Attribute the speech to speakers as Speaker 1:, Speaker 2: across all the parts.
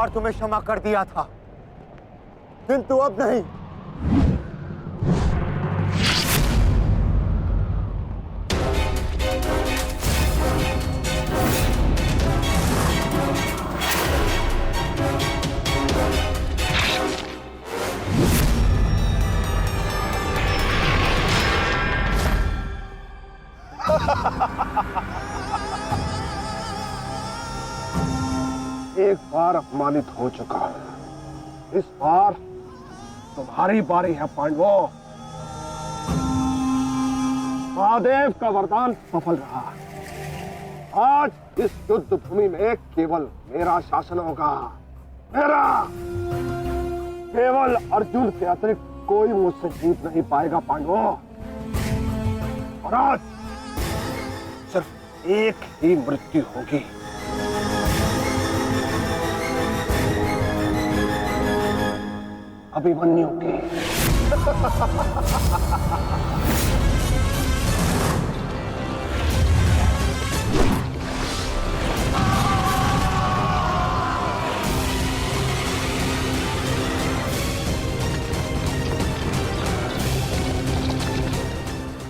Speaker 1: बार तुम्हें क्षमा कर दिया था, किंतु अब नहीं।
Speaker 2: एक बार अपमानित हो चुका हूं, इस बार तुम्हारी बारी है पांडवों। महादेव का वरदान सफल रहा। आज इस युद्ध भूमि में केवल मेरा शासन होगा, मेरा। केवल अर्जुन के अतिरिक्त कोई मुझसे जीत नहीं पाएगा पांडवों। और आज सिर्फ एक ही मृत्यु होगी। अभिमन्यु की।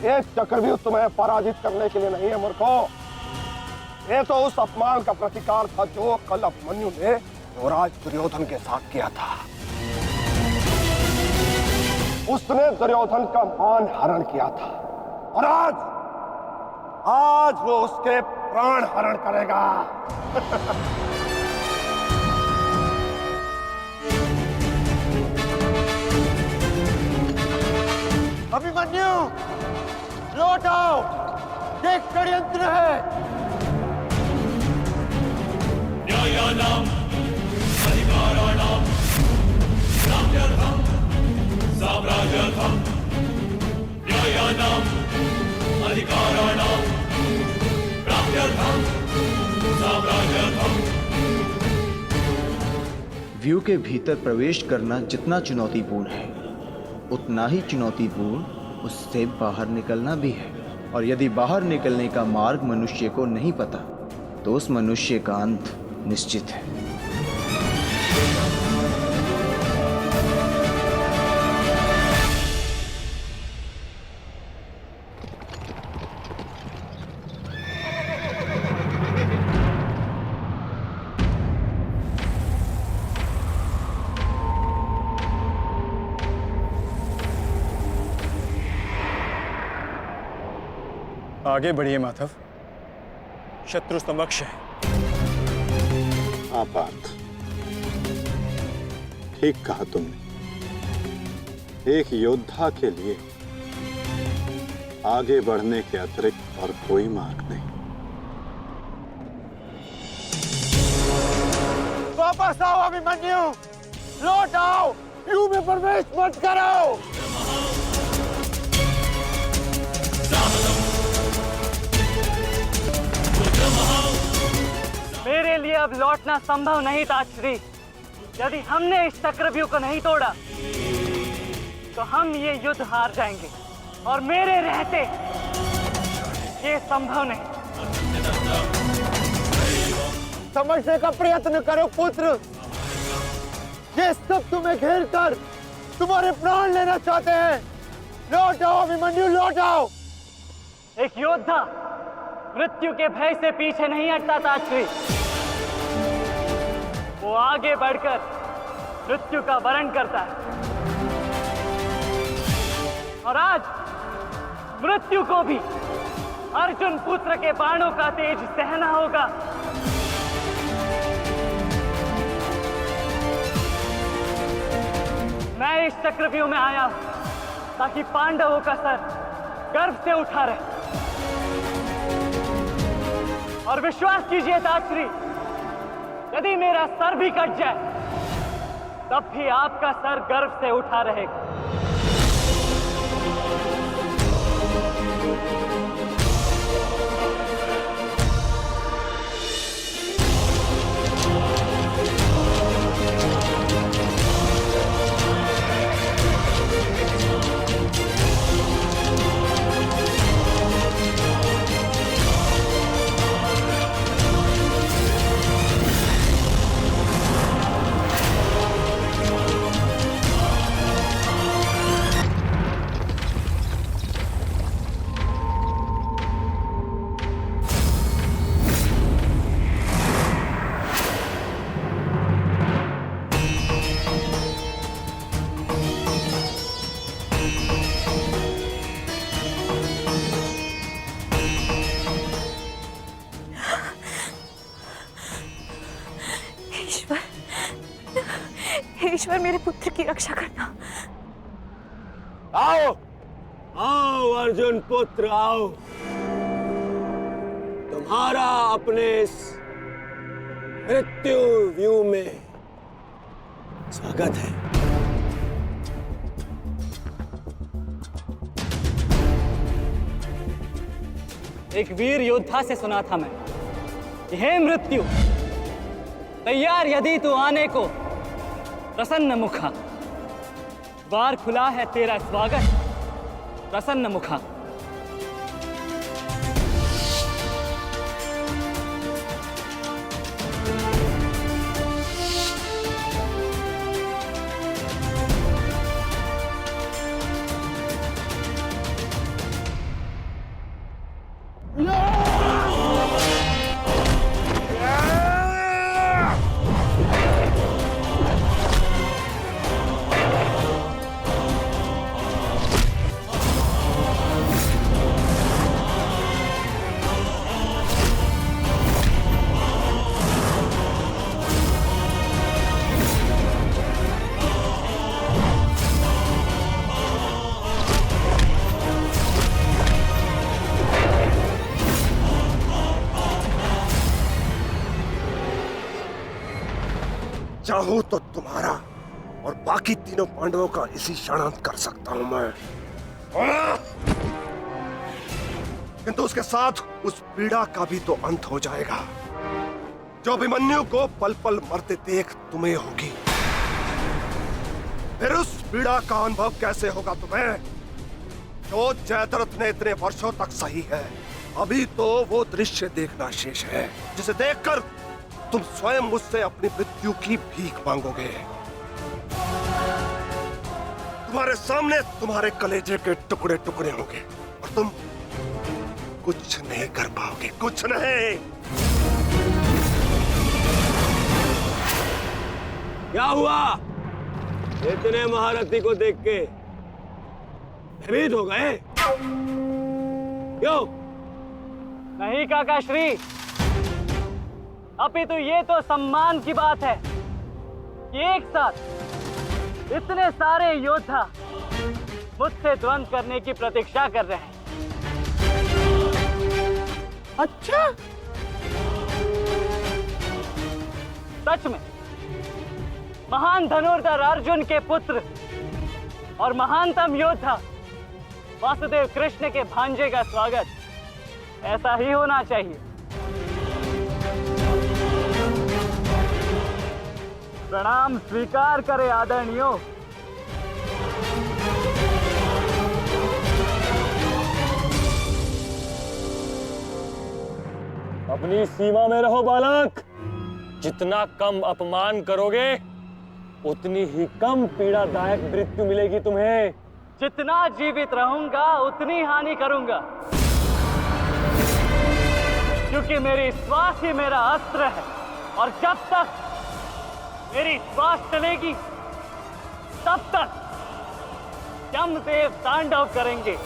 Speaker 2: ये चक्रव्यूह तुम्हें पराजित करने के लिए नहीं है मूर्खों। ये तो उस अपमान का प्रतिकार था जो कल अभिमन्यु ने युवराज दुर्योधन के साथ किया था। उसने दुर्योधन का मान हरण किया था और आज वो उसके प्राण हरण करेगा।
Speaker 1: अभिमन्यु, लौट आओ, ये षड्यंत्र है।
Speaker 3: न्यायानाम अधिकाराणाम साम्यर्थम साम्राज्यर्थम। न्यायानाम अधिकाराणाम प्राप्त्यर्थम साम्राज्यर्थम।
Speaker 4: व्यू के भीतर प्रवेश करना जितना चुनौतीपूर्ण है, उतना ही चुनौतीपूर्ण उससे बाहर निकलना भी है। और यदि बाहर निकलने का मार्ग मनुष्य को नहीं पता, तो उस मनुष्य का अंत निश्चित है।
Speaker 5: आगे बढ़िए माधव, शत्रु समक्ष है।
Speaker 6: हाँ पार्थ, ठीक कहा तुमने। एक योद्धा के लिए आगे बढ़ने के अतिरिक्त और कोई मार्ग नहीं।
Speaker 1: वापस आओ अभिमन्यु, लौट आओ, व्यू में प्रवेश मत करो।
Speaker 7: मेरे लिए अब लौटना संभव नहीं था श्री। यदि हमने इस चक्रव्यूह को नहीं तोड़ा तो हम ये युद्ध हार जाएंगे, और मेरे रहते ये संभव नहीं।
Speaker 1: समझने का प्रयत्न करो पुत्र, ये सब तुम्हें घेर कर तुम्हारे प्राण लेना चाहते हैं। लौट आओ अभिमन्यु, लौट आओ।
Speaker 7: एक योद्धा मृत्यु के भय से पीछे नहीं हटता था श्री। वो आगे बढ़कर मृत्यु का वरण करता है, और आज मृत्यु को भी अर्जुन पुत्र के बाणों का तेज सहना होगा। मैं इस चक्रव्यूह में आया हूं ताकि पांडवों का सर गर्व से उठा रहे। और विश्वास कीजिए ताश्री, यदि मेरा सर भी कट जाए तब भी आपका सर गर्व से उठा रहेगा।
Speaker 8: ईश्वर मेरे पुत्र की रक्षा करना।
Speaker 2: आओ आओ अर्जुन पुत्र आओ, तुम्हारा अपने इस मृत्यु व्यू में स्वागत है।
Speaker 7: एक वीर योद्धा से सुना था मैं कि हे मृत्यु, तैयार यदि तू आने को, प्रसन्न मुखा, द्वार खुला है तेरा स्वागत, प्रसन्न मुखा।
Speaker 2: चाहूं तो तुम्हारा और बाकी तीनों पांडवों का इसी क्षण अंत कर सकता हूं मैं, किंतु उसके साथ उस पीड़ा का भी तो अंत हो जाएगा जो अभिमन्यु को पल पल मरते देख तुम्हें होगी। फिर उस पीड़ा का अनुभव कैसे होगा तुम्हें जो जयद्रथ ने इतने वर्षों तक सही है। अभी तो वो दृश्य देखना शेष है जिसे देखकर तुम स्वयं मुझसे अपनी मृत्यु की भीख मांगोगे। तुम्हारे सामने तुम्हारे कलेजे के टुकड़े टुकड़े होंगे और तुम कुछ नहीं कर पाओगे, कुछ नहीं। क्या हुआ? इतने महारथी को देख के भयभीत हो गए? क्यों?
Speaker 7: नहीं काका श्री, अपितु ये तो सम्मान की बात है कि एक साथ इतने सारे योद्धा मुझसे द्वंद्व करने की प्रतीक्षा कर रहे हैं।
Speaker 1: अच्छा,
Speaker 7: सच में महान धनुर्धर अर्जुन के पुत्र और महानतम योद्धा वासुदेव कृष्ण के भांजे का स्वागत ऐसा ही होना चाहिए। प्रणाम स्वीकार करे आदरणीयों।
Speaker 9: अपनी सीमा में रहो बालक। जितना कम अपमान करोगे उतनी ही कम पीड़ादायक मृत्यु मिलेगी तुम्हें।
Speaker 7: जितना जीवित रहूंगा उतनी हानि करूंगा, क्योंकि मेरी श्वास ही मेरा अस्त्र है और जब तक मेरी श्वास चलेगी तब तक यमदेव तांडव करेंगे।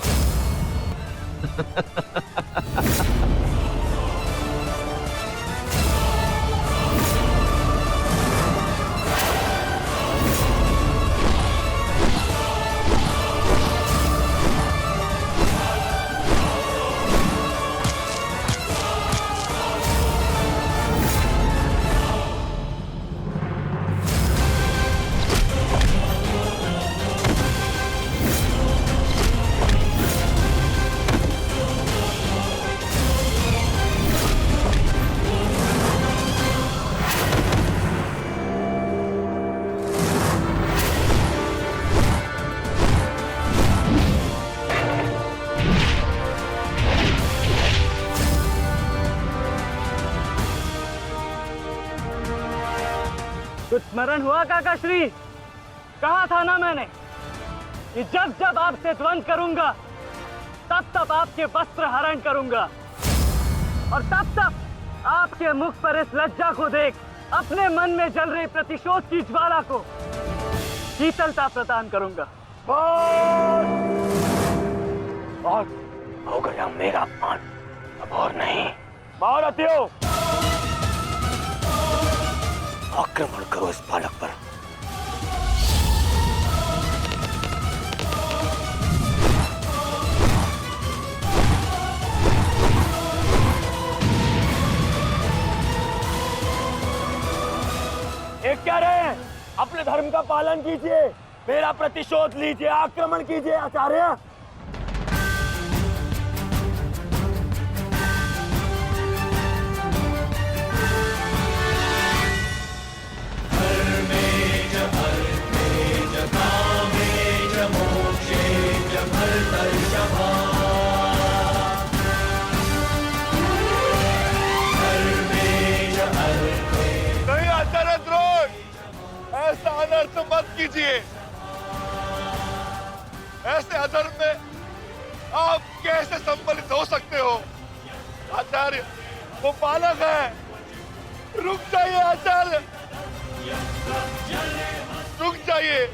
Speaker 7: कुछ स्मरण हुआ काका श्री? कहा था ना मैंने कि जब जब आपसे द्वंद्व करूंगा तब तब आपके वस्त्र हरण करूंगा और तब तब आपके मुख पर इस लज्जा को देख अपने मन में जल रही प्रतिशोध की ज्वाला को शीतलता प्रदान करूंगा।
Speaker 9: और हो गया मेरा अपमान, अब और नहीं। महारथियों, आक्रमण करो इस बालक पर। कह रहे हैं, अपने धर्म का पालन कीजिए, मेरा प्रतिशोध लीजिए, आक्रमण कीजिए आचार्य।
Speaker 2: नहीं आचार्य द्रोण, ऐसा अनर्थ मत कीजिए। ऐसे अधर्म में आप कैसे सम्मिलित हो सकते हो? आचार्य, वो बालक है। रुक जाइए आचार्य, रुक जाइए।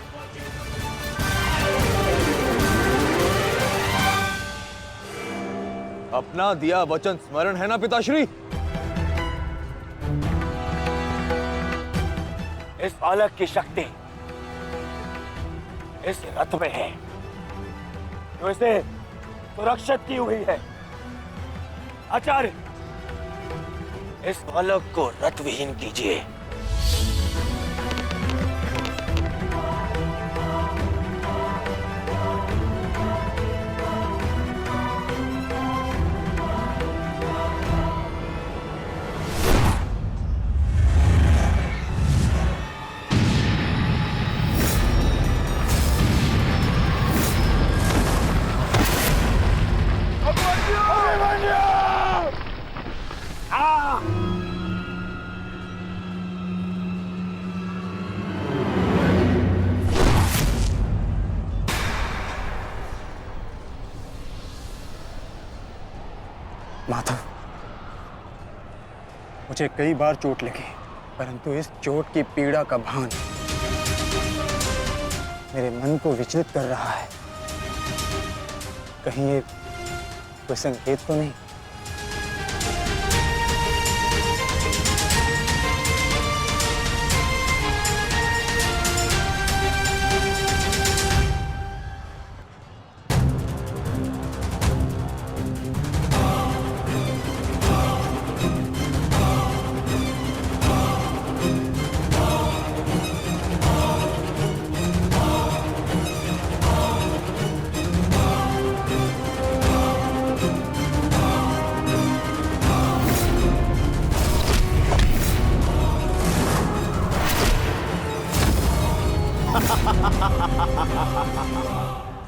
Speaker 1: अपना दिया वचन स्मरण है ना पिताश्री?
Speaker 9: इस बालक की शक्ति इस रथ में है, जो इसे सुरक्षित की हुई है। आचार्य, इस बालक को रथ विहीन कीजिए।
Speaker 5: माधव, मुझे कई बार चोट लगी, परंतु इस चोट की पीड़ा का भान मेरे मन को विचलित कर रहा है। कहीं ये कोई संकेत तो नहीं?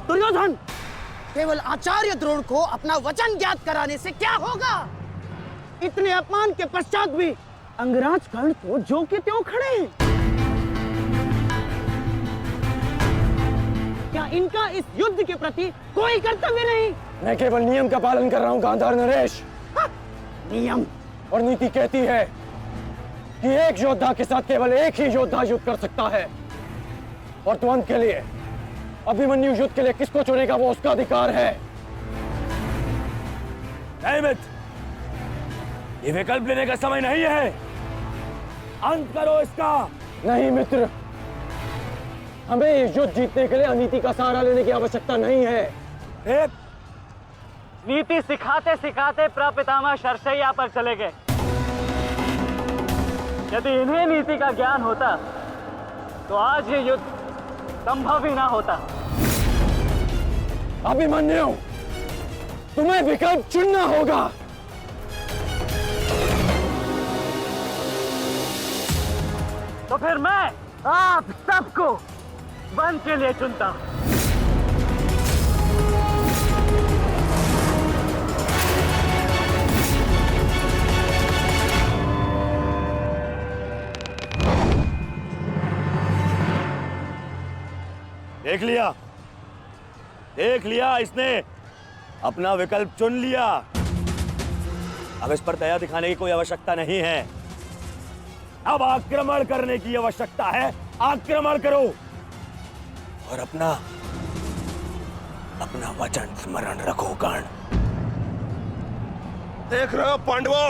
Speaker 7: दुर्योधन, केवल आचार्य द्रोण को अपना वचन ज्ञात कराने से क्या होगा? इतने अपमान के पश्चात भी अंगराज कर्ण तो जो के त्यों खड़े हैं। क्या इनका इस युद्ध के प्रति कोई कर्तव्य नहीं?
Speaker 9: मैं केवल नियम का पालन कर रहा हूं गांधार नरेश।
Speaker 7: नियम
Speaker 9: और नीति कहती है कि एक योद्धा के साथ केवल एक ही योद्धा युद्ध कर सकता है, और तुरंत के लिए अभिमन्यु युद्ध के लिए किसको चुनेगा वो उसका अधिकार है। नहीं मित्र, ये विकल्प लेने का समय नहीं है, अंत करो इसका। नहीं मित्र, हमें ये युद्ध जीतने के लिए अनीति का सहारा लेने की आवश्यकता नहीं है।
Speaker 7: नीति सिखाते सिखाते प्रपितामह शरशैया पर चले गए। यदि इन्हें नीति का ज्ञान होता तो आज ये युद्ध संभव ही ना होता।
Speaker 9: अभिमन्यु, तुम्हें विकल्प चुनना होगा।
Speaker 7: तो फिर मैं आप सबको वन के लिए चुनता हूं।
Speaker 9: देख लिया इसने अपना विकल्प चुन लिया। अब इस पर दया दिखाने की कोई आवश्यकता नहीं है। अब आक्रमण करने की आवश्यकता है। आक्रमण करो और अपना वचन स्मरण रखो कर्ण।
Speaker 2: देख रहे हो पांडवों,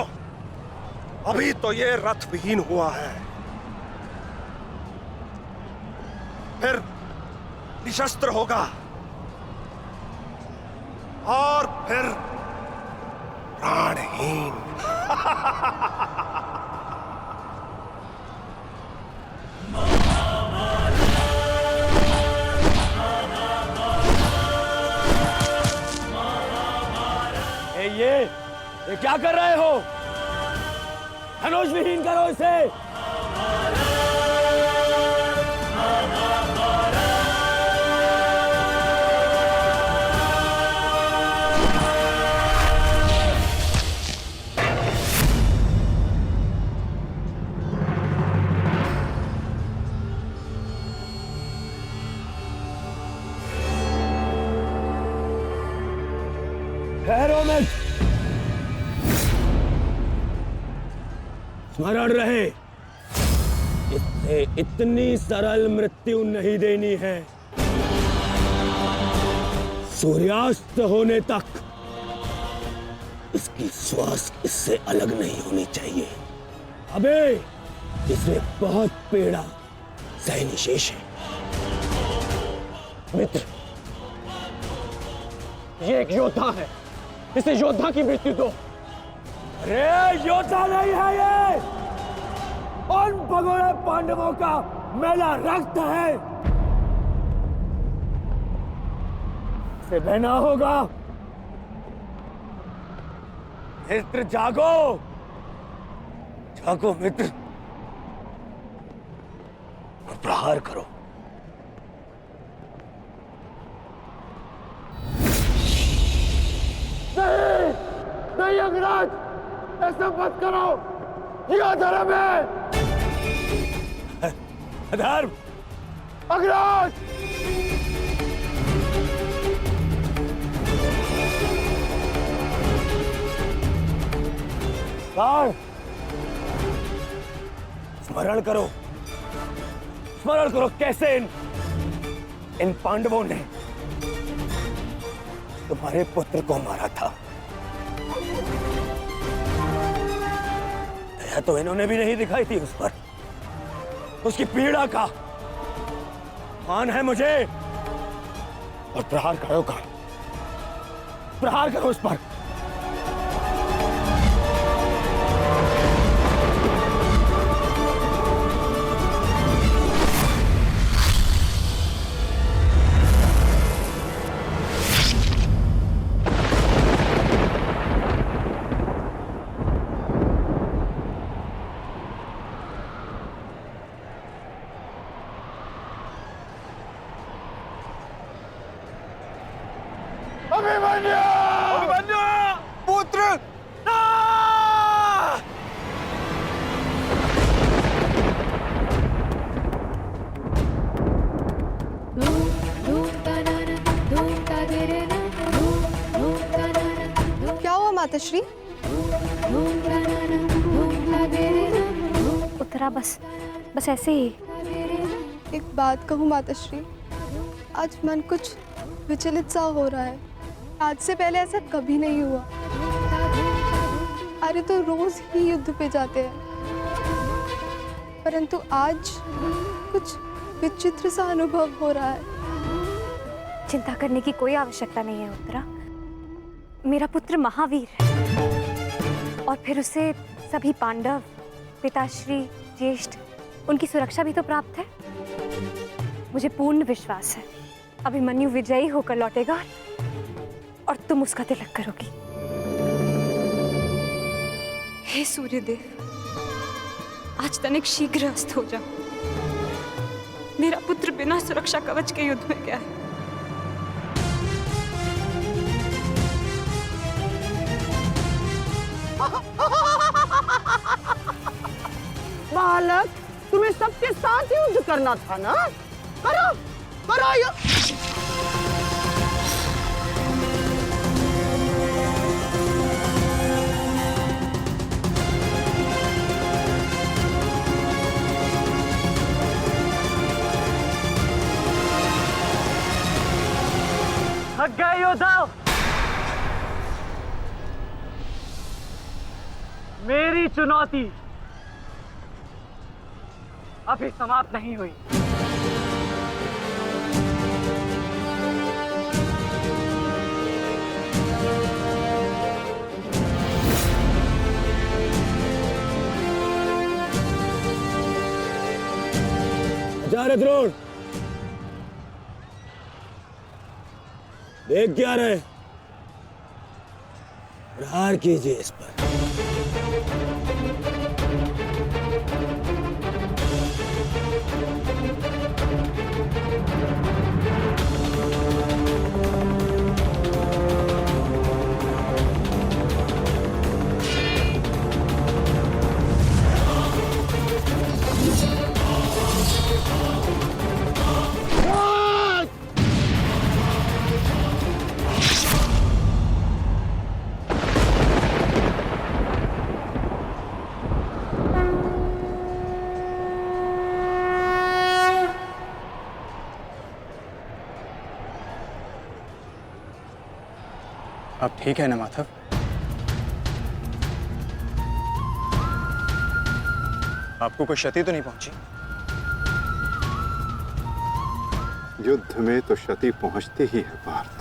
Speaker 2: अभी तो ये रथ विहीन हुआ है, फिर निशस्त्र होगा और फिर प्राणहीन।
Speaker 9: ये क्या कर रहे हो? धनुष विहीन करो इसे। ठहरो मत। स्मरण रहे, इससे इतनी सरल मृत्यु नहीं देनी है। सूर्यास्त होने तक इसकी श्वास इससे अलग नहीं होनी चाहिए। अबे इसमें बहुत पीड़ा सहनी शेष है।
Speaker 5: मित्र, ये एक योद्धा है, इसे योद्धा की मृत्यु दो।
Speaker 9: अरे योद्धा नहीं है ये, उन भगोड़े पांडवों का मेला रक्त है। इसे बहना होगा। मित्र जागो, जागो मित्र, और प्रहार करो।
Speaker 1: नहीं, नहीं अंगराज, ऐसा मत करो, ये अधर्म है।
Speaker 9: अधर्म?
Speaker 1: अंगराज!
Speaker 9: स्मरण करो, स्मरण करो कैसे इन पांडवों ने तुम्हारे पुत्र को मारा था। दया तो इन्होंने भी नहीं दिखाई थी उस पर। उसकी पीड़ा का मान है मुझे। और प्रहार करो का, प्रहार करो उस पर।
Speaker 1: अभिमन्यु! अभिमन्यु! पुत्र!
Speaker 8: क्या हुआ माताश्री?
Speaker 10: उत्तरा बस ऐसे ही।
Speaker 8: एक बात कहूँ माताश्री, आज मन कुछ विचलित सा हो रहा है। आज से पहले ऐसा कभी नहीं हुआ। अरे तो रोज ही युद्ध पे जाते हैं, परंतु आज कुछ विचित्र सा अनुभव हो रहा है।
Speaker 10: चिंता करने की कोई आवश्यकता नहीं है उत्तरा। मेरा पुत्र महावीर है और फिर उसे सभी पांडव, पिताश्री, ज्येष्ठ, उनकी सुरक्षा भी तो प्राप्त है। मुझे पूर्ण विश्वास है अभिमन्यु विजयी होकर लौटेगा और तुम उसका तिलक करोगी।
Speaker 8: हे सूर्यदेव, आज तनिक शीघ्र अस्त हो जाओ। मेरा पुत्र बिना सुरक्षा कवच के युद्ध में गया है।
Speaker 7: बालक, तुम्हें सबके साथ युद्ध करना था ना? करो, करो युद्ध। थक गए योद्धाओ? मेरी चुनौती अभी समाप्त नहीं हुई।
Speaker 9: आचार्य द्रोण, देख क्या रहे? प्रहार कीजिए इस पर।
Speaker 5: अब ठीक है ना माधव? आपको कोई क्षति तो नहीं पहुंची?
Speaker 6: युद्ध में तो क्षति पहुंचती ही है पार्थ,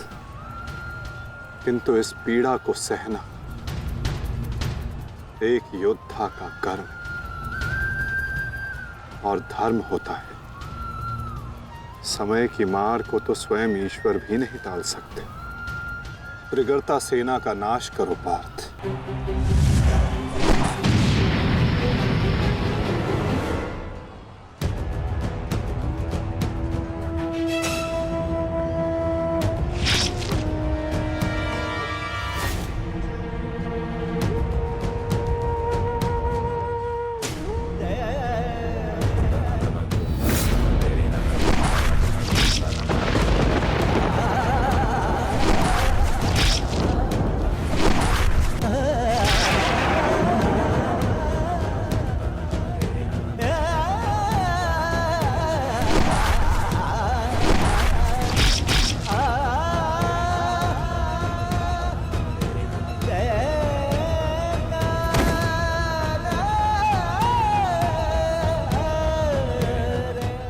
Speaker 6: किंतु इस पीड़ा को सहना एक योद्धा का कर्म और धर्म होता है। समय की मार को तो स्वयं ईश्वर भी नहीं टाल सकते। त्रिगर्ता सेना का नाश करो पार्थ।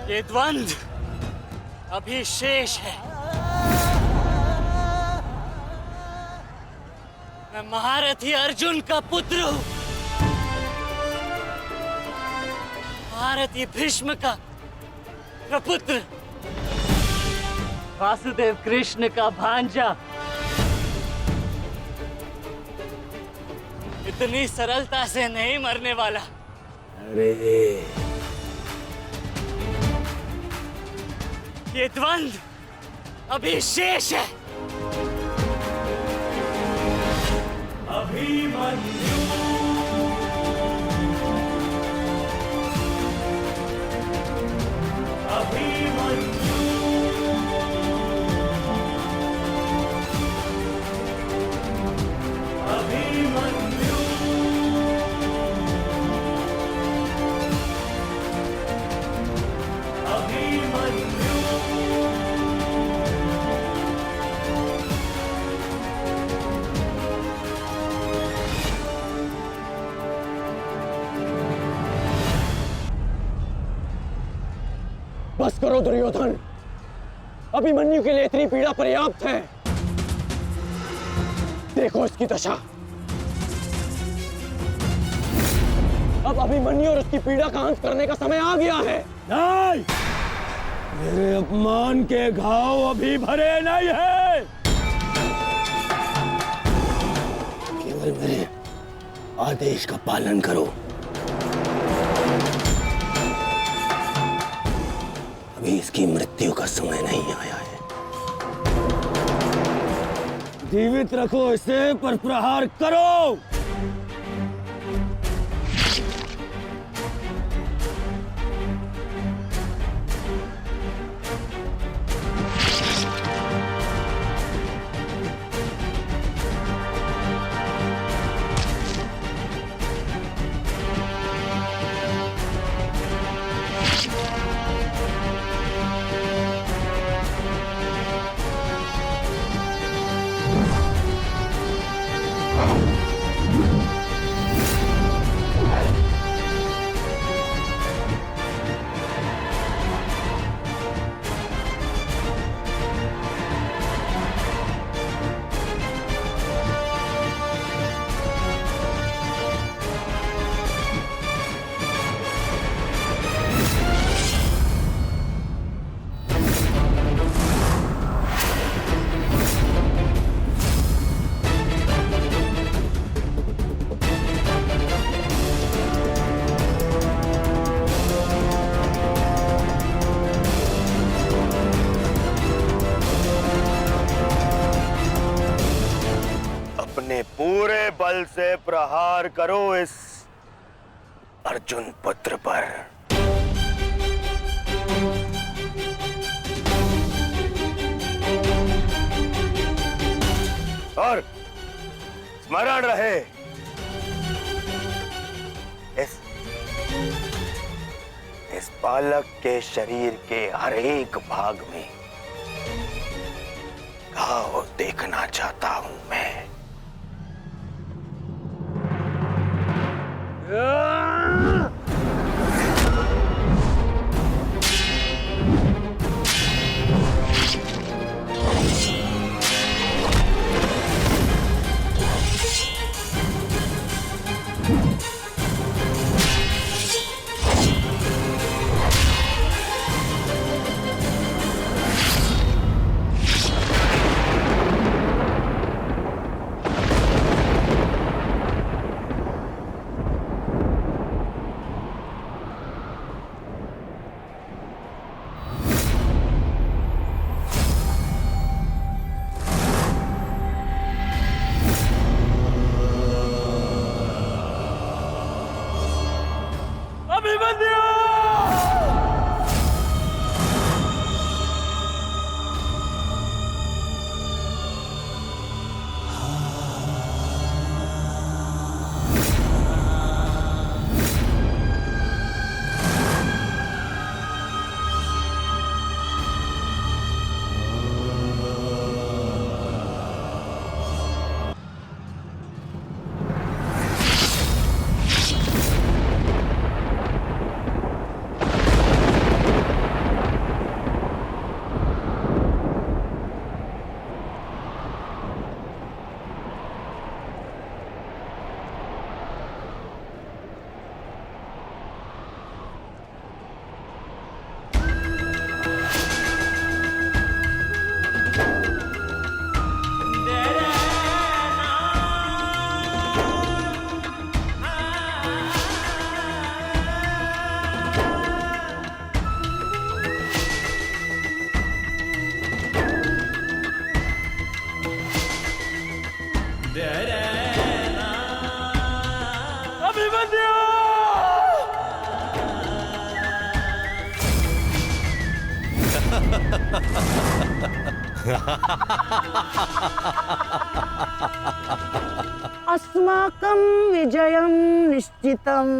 Speaker 7: ये द्वंद्व अभी शेष है। मैं महारथी अर्जुन का पुत्र हूं, महारथी भीष्म का प्रपुत्र, वासुदेव कृष्ण का भांजा। इतनी सरलता से नहीं मरने वाला।
Speaker 9: अरे
Speaker 7: ये द्वंद्व अभी शेष है।
Speaker 3: अभिमन्यु अभिमन्यु अभिमन्यु अभिमन्यु
Speaker 5: बस करो दुर्योधन, अभिमन्यु के लिए इतनी पीड़ा पर्याप्त है। देखो इसकी दशा। अब अभिमन्यु और उसकी पीड़ा का अंत करने का समय आ गया है।
Speaker 9: नहीं, मेरे अपमान के घाव अभी भरे नहीं है। केवल मेरे आदेश का पालन करो। अभी इसकी मृत्यु का समय नहीं आया है। जीवित रखो इसे, पर प्रहार करो। बल से प्रहार करो इस अर्जुन पुत्र पर। और स्मरण रहे, इस बालक के शरीर के हर एक भाग में घाव देखना चाहता हूं मैं।
Speaker 7: अस्माकं विजयं निश्चितम्।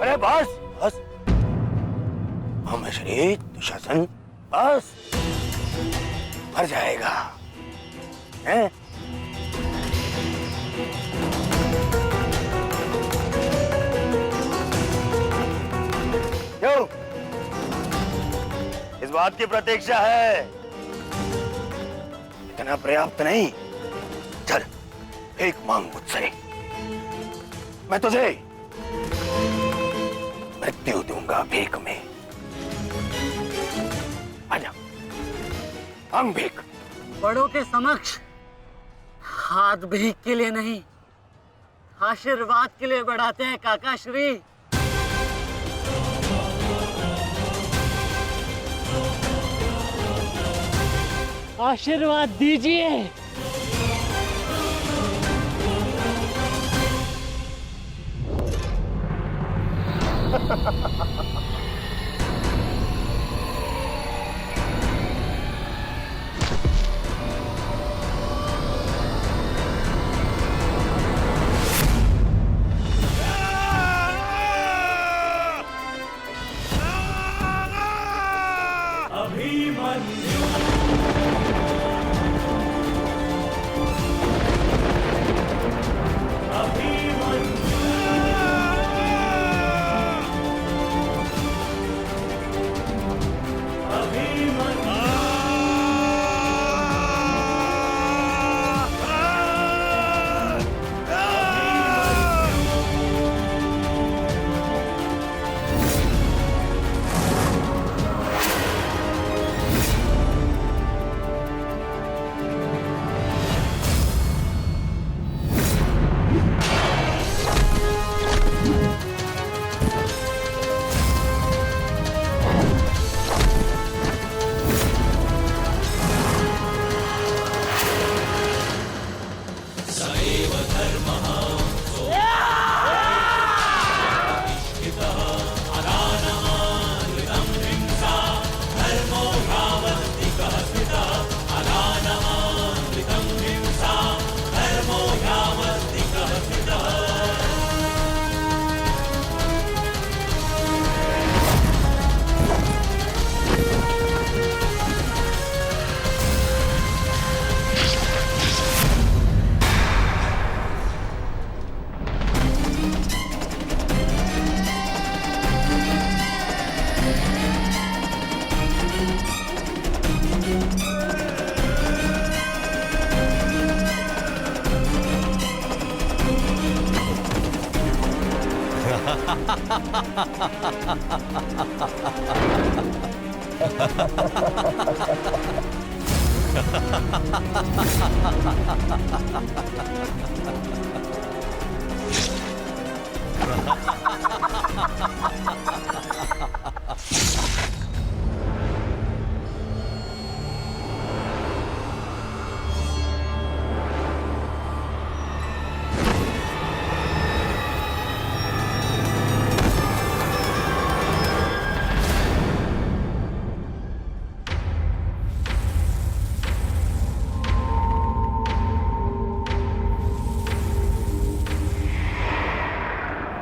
Speaker 9: अरे बस बस, हम श्री दुशासन बस मर जाएगा हैं? क्यों? इस बात की प्रतीक्षा है? इतना पर्याप्त नहीं? चल एक मांग मुझसे, मैं तुझे मृत्यु दूंगा भीख में। आजा, मांग भीख।
Speaker 7: बड़ों के समक्ष हाथ भीख के लिए नहीं, आशीर्वाद के लिए बढ़ाते हैं काका श्री।
Speaker 3: आशीर्वाद दीजिए।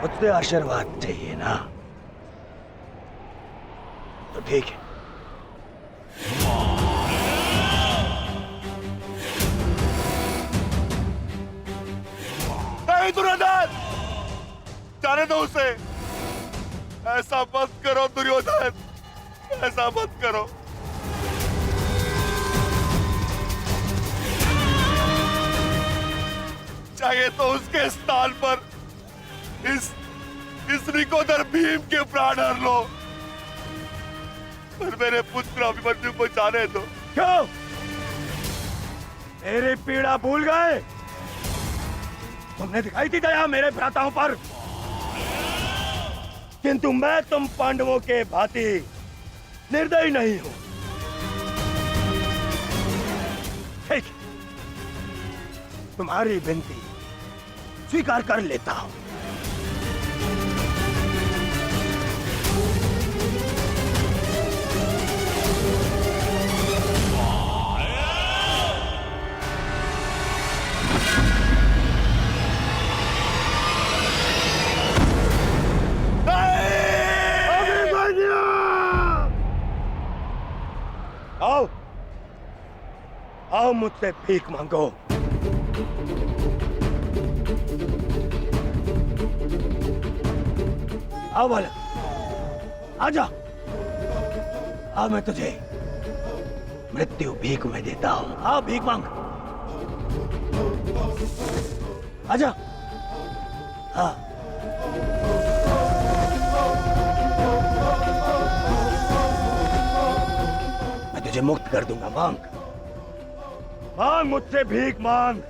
Speaker 9: मुझसे आशीर्वाद चाहिए ना, तो ठीक है।
Speaker 2: नहीं दुर्योधन, जाने दो उसे। ऐसा मत करो दुर्योधन, ऐसा मत करो। चाहिए तो उसके स्थान पर इस निकोदर भीम के प्राण हर लो, पर मेरे पुत्र अभिमन्यु को जाने दो।
Speaker 9: क्यों? मेरी पीड़ा भूल गए? तुमने दिखाई थी दया मेरे भ्राताओं पर, किंतु मैं तुम पांडवों के भांति निर्दयी नहीं हूं। ठीक, तुम्हारी विनती स्वीकार कर लेता हूं। आओ, आओ मुझसे भीख मांगो। आओ बालक, आजा। आओ, मैं तुझे मृत्यु भीख में देता हूं। आओ, भीख मांग। आजा। हाँ, तुझे मुक्त कर दूंगा। मांग, मांग मुझसे भीख मांग।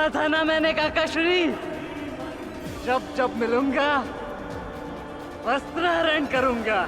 Speaker 7: कहा था ना मैंने काकाश्री, जब जब मिलूंगा वस्त्रहरण करूंगा।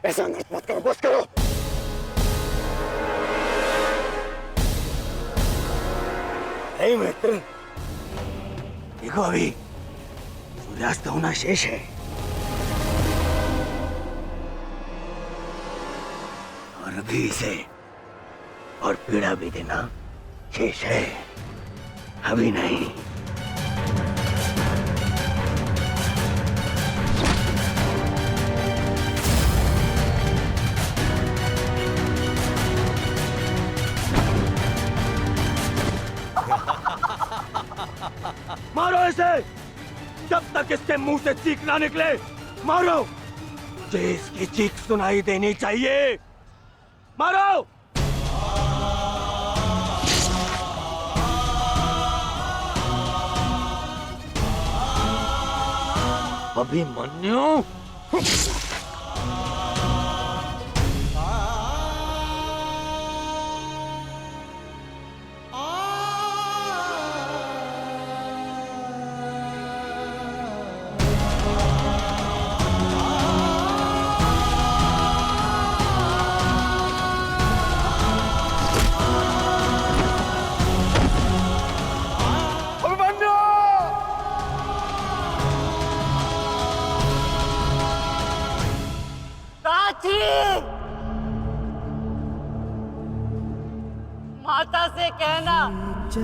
Speaker 1: ऐसा नृत्य मत करो, बस करो।
Speaker 9: नहीं मित्र, देखो अभी सूर्यास्त होना शेष है और अभी इसे और पीड़ा भी देना शेष है, अभी नहीं। मारो इसे जब तक इसके मुंह से चीख ना निकले, मारो। मुझे इसकी चीख सुनाई देनी चाहिए, मारो। अभिमन्यु,
Speaker 7: माता से कहना कि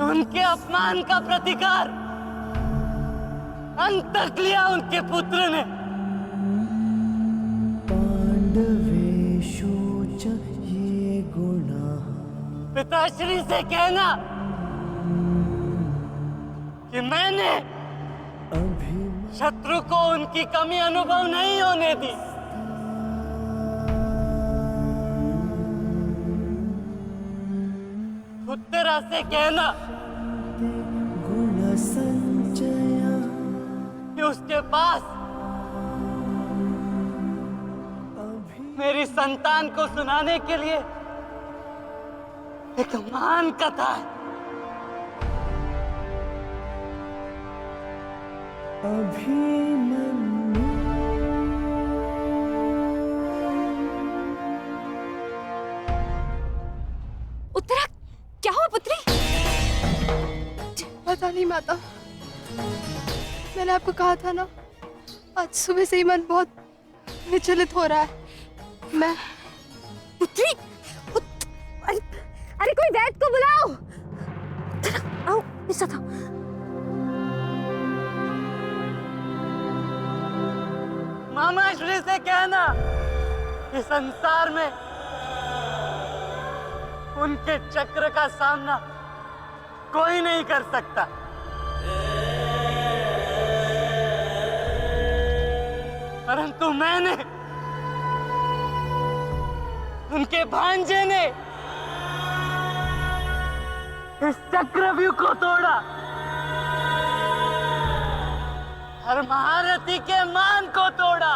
Speaker 7: उनके अपमान का प्रतिकार अंत तक लिया उनके पुत्र ने। पिताश्री से कहना कि मैंने शत्रु को उनकी कमी अनुभव नहीं होने दी। उत्तरा से कहना कि उसके पास मेरी संतान को सुनाने के लिए एक महान कथा है।
Speaker 8: उत्तरा, क्या हुआ पुत्री?
Speaker 11: पता नहीं माता, मैंने आपको कहा था ना, आज सुबह से ही मन बहुत विचलित हो रहा है। मैं
Speaker 10: पुत्री, अरे कोई वैद्य को बुलाओ। आओ, ऐसा था।
Speaker 7: मामा श्री से कहना कि संसार में उनके चक्र का सामना कोई नहीं कर सकता। परंतु मैंने, उनके भांजे ने इस चक्रव्यूह को तोड़ा और महारथी के मान को तोड़ा।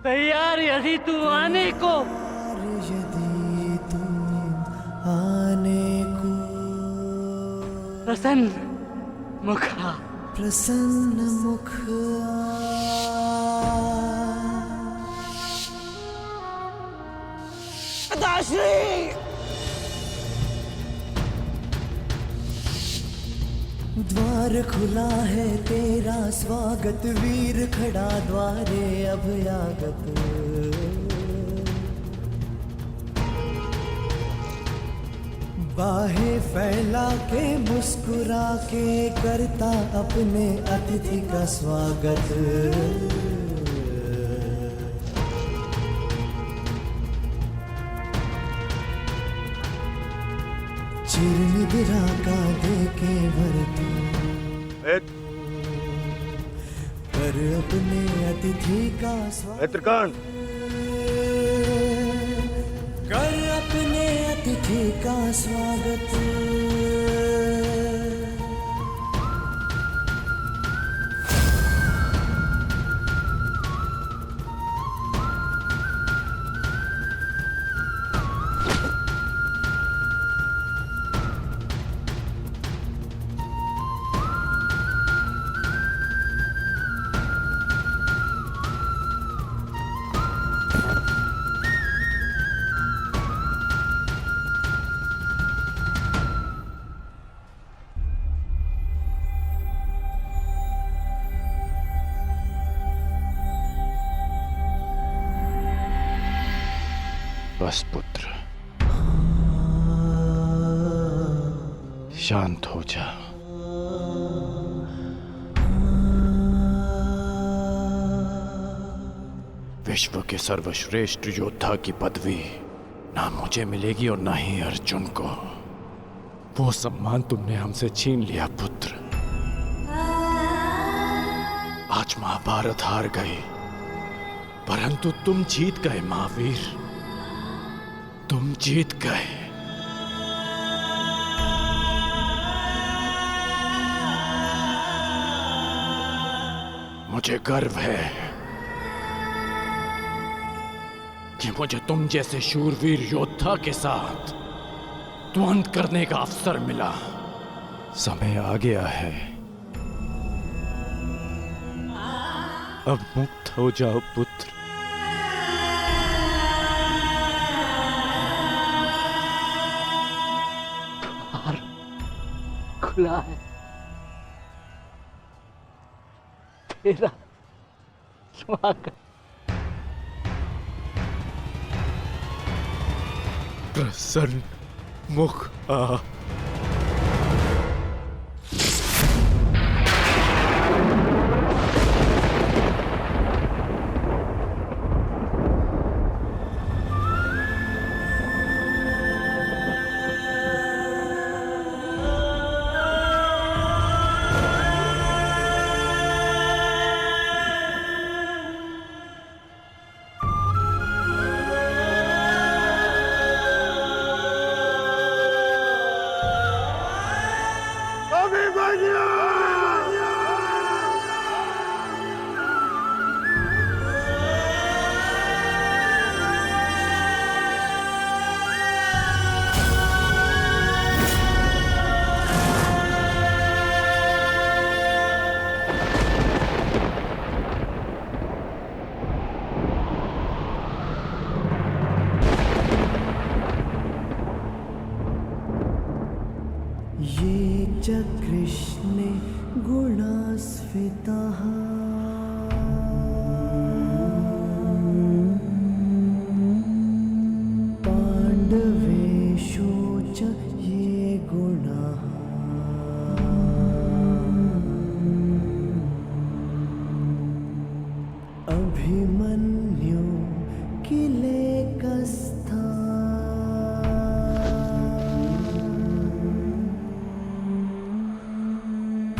Speaker 7: तैयार यदि तू आने को, प्रसन्न मुखा,
Speaker 3: प्रसन्न मुख द्वार खुला है तेरा स्वागत, वीर खड़ा द्वारे अभयागत। बाहें फैला के मुस्कुरा के करता अपने अतिथि का स्वागत। चिरनिद्रा का देके भरती कर अपने अतिथि का स्वागत। कर अपने अतिथि का स्वागत।
Speaker 4: बस पुत्र, शांत हो जा। विश्व के सर्वश्रेष्ठ योद्धा की पदवी ना मुझे मिलेगी और ना ही अर्जुन को। वो सम्मान तुमने हमसे छीन लिया पुत्र। आज महाभारत हार गई, परंतु तुम जीत गए महावीर, तुम जीत गए। मुझे गर्व है कि मुझे तुम जैसे शूरवीर योद्धा के साथ
Speaker 12: ध्वंस करने का अवसर मिला। समय आ गया है, अब मुक्त हो जाओ पुत्र।
Speaker 7: द्वार खुला है, तेरा स्वागत।
Speaker 12: प्रसन्न मुख आ।
Speaker 3: ये च कृष्णे गुणास्फितः पाण्डवेषु च ये गुणाः अभिमन्यु किलेकस्था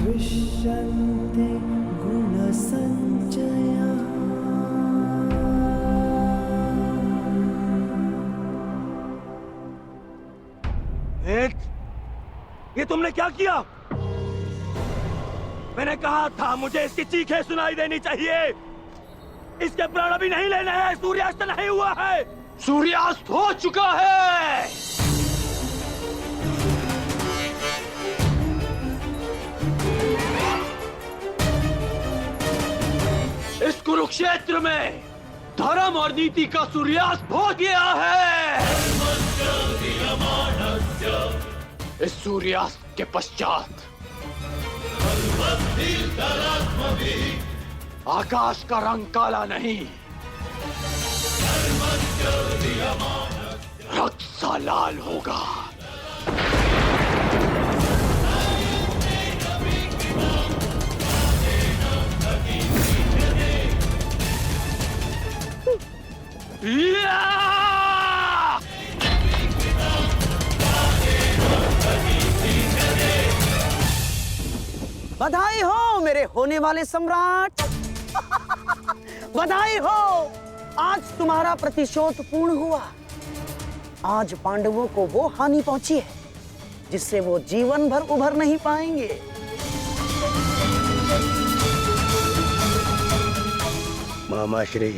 Speaker 3: दृश्यन्ते गुणसञ्चयः।
Speaker 9: ये तुमने क्या किया? मैंने कहा था मुझे इसकी चीखें सुनाई देनी चाहिए। इसके प्राण अभी नहीं लेने हैं, सूर्यास्त नहीं हुआ है।
Speaker 12: सूर्यास्त हो चुका है। इस कुरुक्षेत्र में धर्म और नीति का सूर्यास्त हो गया है। इस सूर्यास्त के पश्चात आकाश का रंग काला नहीं, रक्त सा लाल होगा।
Speaker 7: बधाई हो मेरे होने वाले सम्राट। बधाई हो, आज तुम्हारा प्रतिशोध पूर्ण हुआ। आज पांडवों को वो हानि पहुंची है जिससे वो जीवन भर उभर नहीं पाएंगे।
Speaker 9: मामा श्री,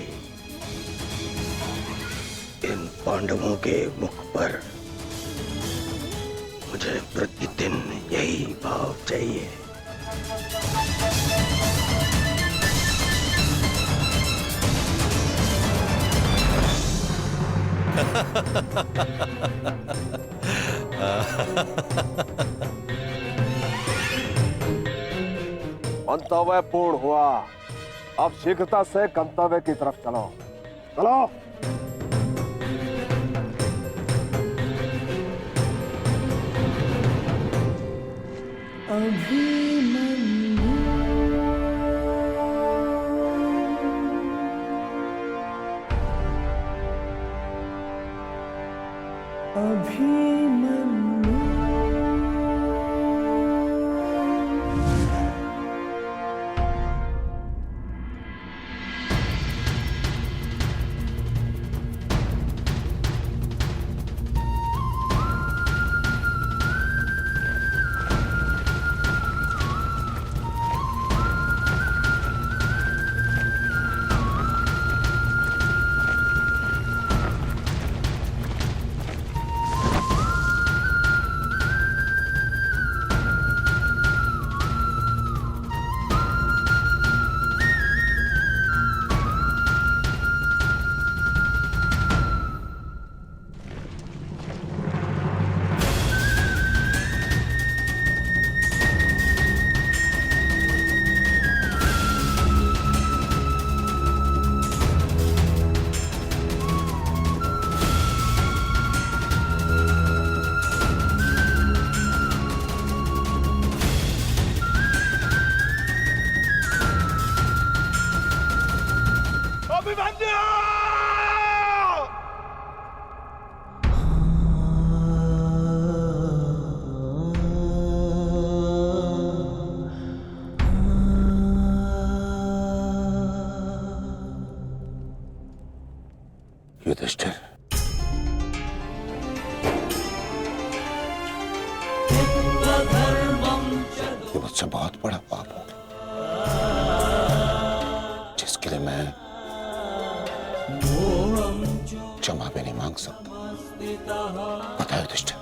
Speaker 9: इन पांडवों के मुख पर मुझे प्रतिदिन यही भाव चाहिए।
Speaker 2: मंतव्य पूर्ण हुआ, अब शीघ्रता से गंतव्य की तरफ चलो। चलो।
Speaker 13: मुझसे बहुत बड़ा पाप हो गया, जिसके लिए मैं क्षमा भी नहीं मांग सकता। बताओ युधिष्ठिर,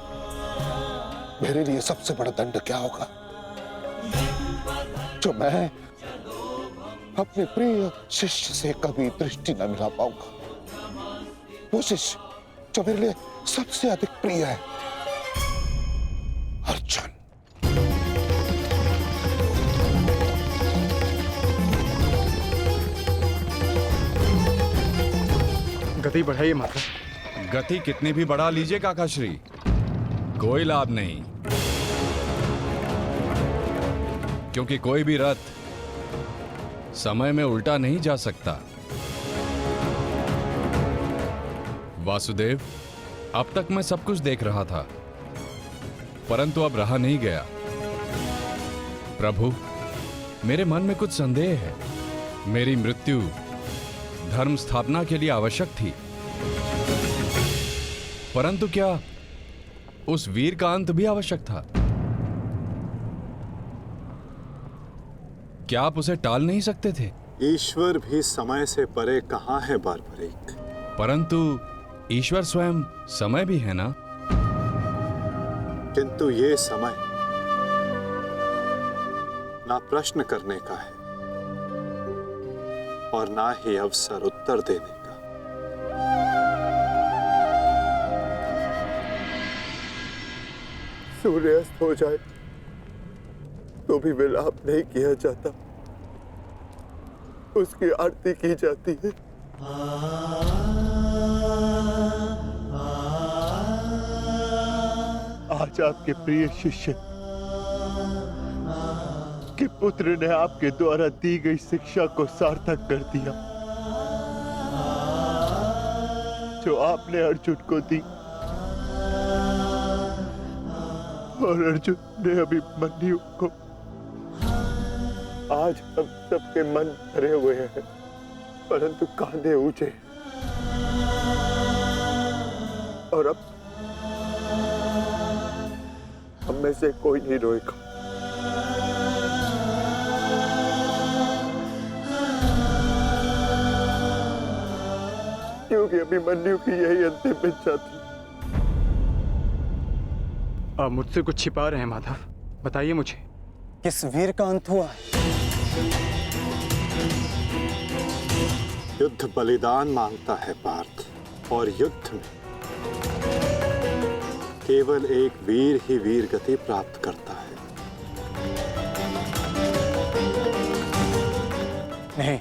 Speaker 13: मेरे लिए सबसे बड़ा दंड क्या होगा जो मैं अपने प्रिय शिष्य से कभी दृष्टि न मिला पाऊंगा? वो शिष्य जो मेरे लिए सबसे अधिक प्रिय है, अर्जुन।
Speaker 14: गति बढ़ाइए माता।
Speaker 15: गति कितनी भी बढ़ा लीजिए काकाश्री, कोई लाभ नहीं, क्योंकि कोई भी रथ समय में उल्टा नहीं जा सकता। वासुदेव, अब तक मैं सब कुछ देख रहा था, परंतु अब रहा नहीं गया। प्रभु, मेरे मन में कुछ संदेह है। मेरी मृत्यु धर्म स्थापना के लिए आवश्यक थी, परंतु क्या उस वीर का अंत भी आवश्यक था? क्या आप उसे टाल नहीं सकते थे?
Speaker 6: ईश्वर भी समय से परे कहां है बारबरीक?
Speaker 15: परंतु ईश्वर स्वयं समय भी है ना?
Speaker 6: किंतु ये समय ना प्रश्न करने का है और ना ही अवसर उत्तर देने का।
Speaker 1: सूर्यास्त हो जाए तो भी विलाप नहीं किया जाता, उसकी आरती की जाती है। आज आपके प्रिय शिष्य के पुत्र ने आपके द्वारा दी गई शिक्षा को सार्थक कर दिया, जो आपने अर्जुन को दी, और अर्जुन ने अभिमन्यु को। आज हम सबके मन भरे हुए हैं, परंतु कांधे ऊंचे, और अब हम में से कोई नहीं रोएगा। क्योंकि अभिमन्यु की यही अंतिम इच्छा थी।
Speaker 14: आप मुझसे कुछ छिपा रहे हैं माधव, बताइए मुझे,
Speaker 5: किस वीर का अंत हुआ?
Speaker 6: युद्ध बलिदान मांगता है पार्थ, और युद्ध में केवल एक वीर ही वीर गति प्राप्त करता है।
Speaker 5: नहीं,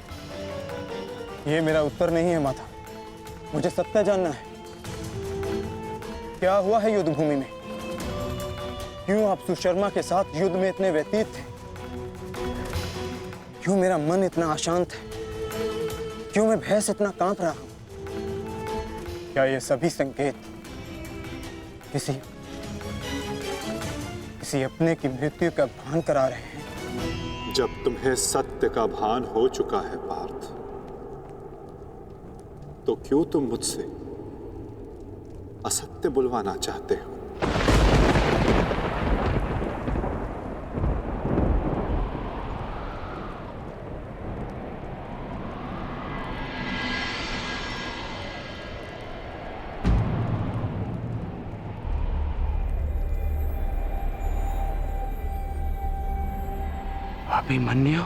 Speaker 5: ये मेरा उत्तर नहीं है माता। मुझे सत्य जानना है, क्या हुआ है युद्ध भूमि में? क्यों आप सुशर्मा के साथ युद्ध में इतने व्यतीत थे? क्यों मेरा मन इतना अशांत है? क्यों मैं भय से इतना कांप रहा हूं? क्या ये सभी संकेत किसी अपने की मृत्यु का भान करा रहे हैं?
Speaker 6: जब तुम्हें सत्य का भान हो चुका है पार्थ, तो क्यों तुम मुझसे असत्य बुलवाना चाहते हो?
Speaker 14: अभिमन्यु?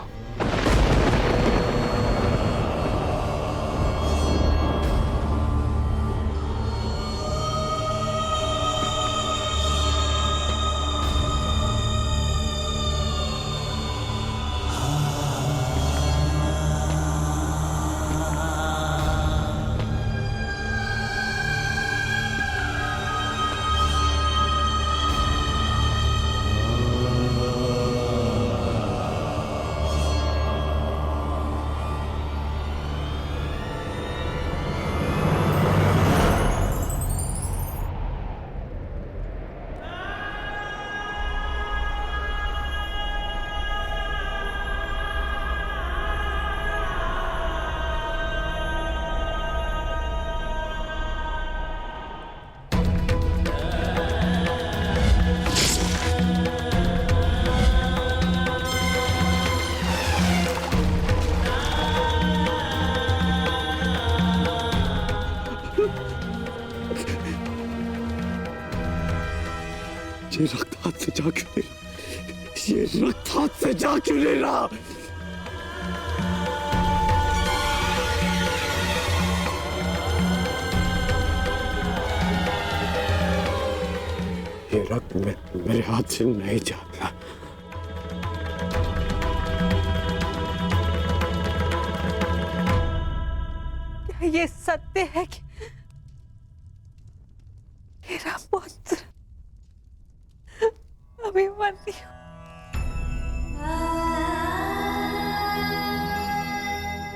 Speaker 12: ये रक्त हाथ से जा क्यों नहीं रहा? ये रक्त हाथ से जा क्यों नहीं रहा? ये रक्त मेरे हाथ से नहीं जा रहा।
Speaker 7: क्या ये सत्य है कि मेरा पुत्र अभिमन्यु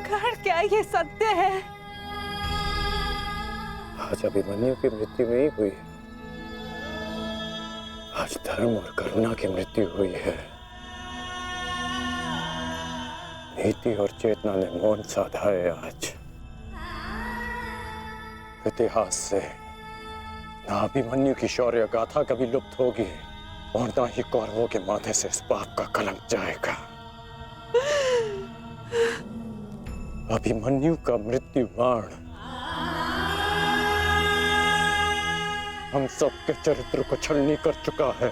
Speaker 7: कर्ण, क्या ये सत्य है?
Speaker 12: आज अभिमन्यु की मृत्यु नहीं हुई है, आज धर्म और करुणा की मृत्यु हुई है। नीति और चेतना ने मौन साधा है। आज इतिहास से ना अभिमन्यु की शौर्य गाथा कभी लुप्त होगी और ना ही कौरवों के माथे से इस पाप का कलंक जाएगा। अभिमन्यु का मृत्यु बाण हम सबके चरित्र को छलनी कर चुका है।